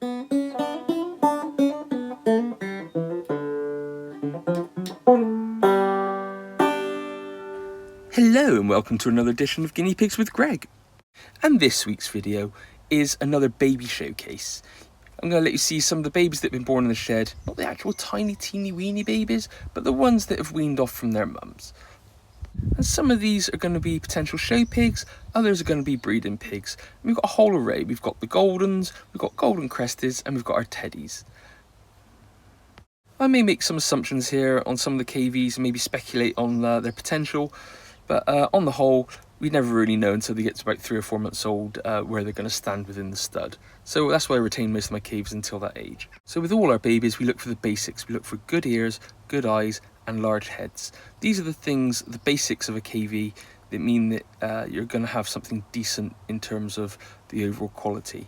Hello and welcome to another edition of Guinea Pigs with Greg. And this week's video is another baby showcase. I'm going to let you see some of the babies that have been born in the shed. Not the actual tiny teeny weeny babies, but the ones that have weaned off from their mums. And some of these are going to be potential show pigs, others are going to be breeding pigs. And we've got a whole array. We've got the Goldens, we've got golden cresteds, and we've got our teddies. I may make some assumptions here on some of the cavies and maybe speculate on their potential, but on the whole, we never really know until they get to about 3 or 4 months old where they're going to stand within the stud. So that's why I retain most of my cavies until that age. So with all our babies, we look for the basics. We look for good ears, good eyes, and large heads. These are the things, the basics of a cavie, that mean that you're going to have something decent in terms of the overall quality.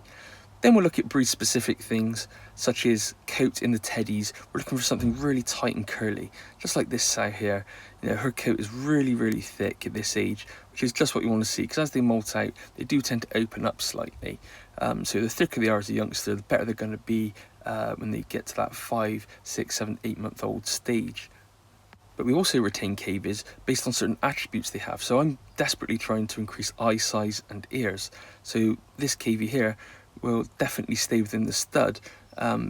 Then we'll look at breed specific things such as coat in the teddies. We're looking for something really tight and curly, just like this sow here. You know, her coat is really thick at this age, which is just what you want to see, because as they molt out, they do tend to open up slightly. So the thicker they are as a youngster, the better they're going to be when they get to that 5, 6, 7, 8 month old stage. But we also retain cavies based on certain attributes they have. So I'm desperately trying to increase eye size and ears. So this cavie here will definitely stay within the stud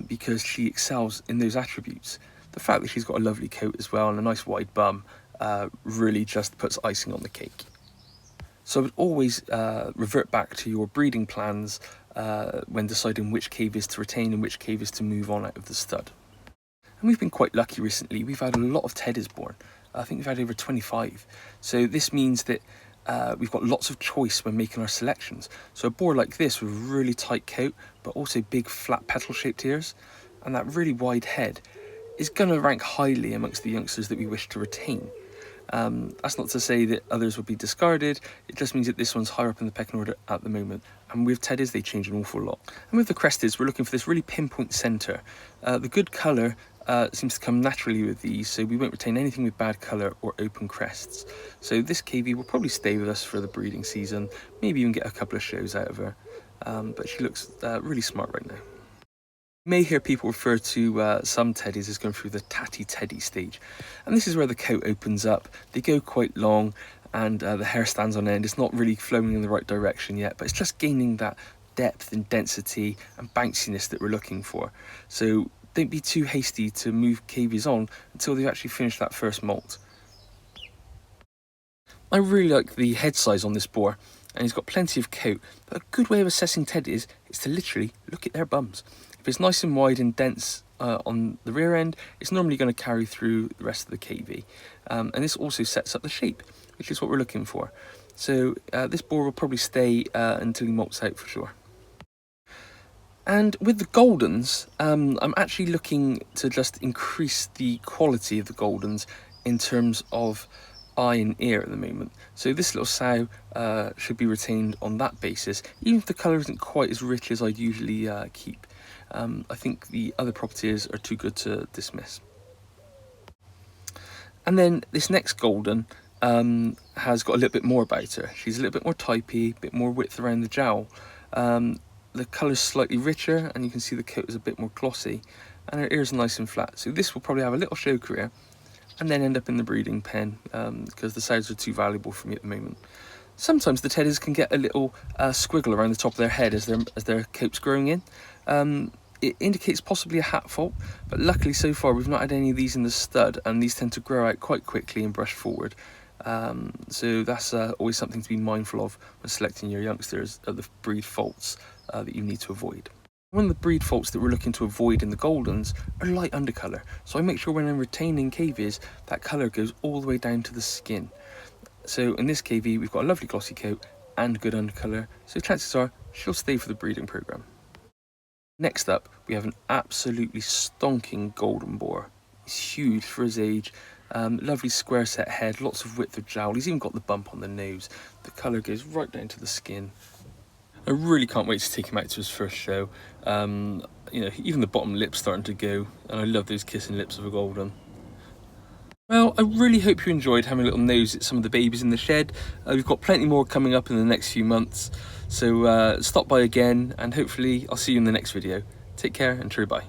because she excels in those attributes. The fact that she's got a lovely coat as well and a nice wide bum really just puts icing on the cake. So I would always revert back to your breeding plans when deciding which cavies to retain and which cavies to move on out of the stud. And we've been quite lucky recently. We've had a lot of teddies born. I think we've had over 25. So this means that we've got lots of choice when making our selections. So a boar like this with a really tight coat, but also big flat petal shaped ears, and that really wide head is going to rank highly amongst the youngsters that we wish to retain. That's not to say that others will be discarded. It just means that this one's higher up in the pecking order at the moment. And with teddies, they change an awful lot. And with the cresteds, we're looking for this really pinpoint centre. The good colour seems to come naturally with these, so we won't retain anything with bad colour or open crests. So this cavie will probably stay with us for the breeding season, maybe even get a couple of shows out of her. But she looks really smart right now. You may hear people refer to some teddies as going through the tatty teddy stage, and this is where the coat opens up. They go quite long and the hair stands on end. It's not really flowing in the right direction yet, but it's just gaining that depth and density and bounciness that we're looking for. So don't be too hasty to move cavies on until they've actually finished that first molt. I really like the head size on this boar, and he's got plenty of coat, but a good way of assessing teddies is to literally look at their bums. If it's nice and wide and dense on the rear end, it's normally going to carry through the rest of the cavie. And this also sets up the shape, which is what we're looking for. So this boar will probably stay until he molts out for sure. And with the Goldens, I'm actually looking to just increase the quality of the Goldens in terms of eye and ear at the moment. So this little sow should be retained on that basis, even if the colour isn't quite as rich as I'd usually keep. I think the other properties are too good to dismiss. And then this next Golden has got a little bit more about her. She's a little bit more typey, a bit more width around the jowl. The colour's slightly richer and you can see the coat is a bit more glossy, and her ears are nice and flat. So this will probably have a little show career and then end up in the breeding pen because the sows are too valuable for me at the moment. Sometimes the teddies can get a little squiggle around the top of their head as their coat's growing in. It indicates possibly a hat fault, but luckily so far we've not had any of these in the stud, and these tend to grow out quite quickly and brush forward. So that's always something to be mindful of when selecting your youngsters at the breed faults that you need to avoid. One of the breed faults that we're looking to avoid in the Goldens are light undercolour. So I make sure when I'm retaining cavies, that colour goes all the way down to the skin. So in this cavie, we've got a lovely glossy coat and good undercolour, so chances are she'll stay for the breeding programme. Next up, we have an absolutely stonking golden boar. He's huge for his age, lovely square set head, lots of width of jowl. He's even got the bump on the nose. The colour goes right down to the skin. I really can't wait to take him out to his first show. You know, even the bottom lip's starting to go, and I love those kissing lips of a golden. Well, I really hope you enjoyed having a little nose at some of the babies in the shed. We've got plenty more coming up in the next few months, so stop by again and hopefully I'll see you in the next video. Take care and true bye.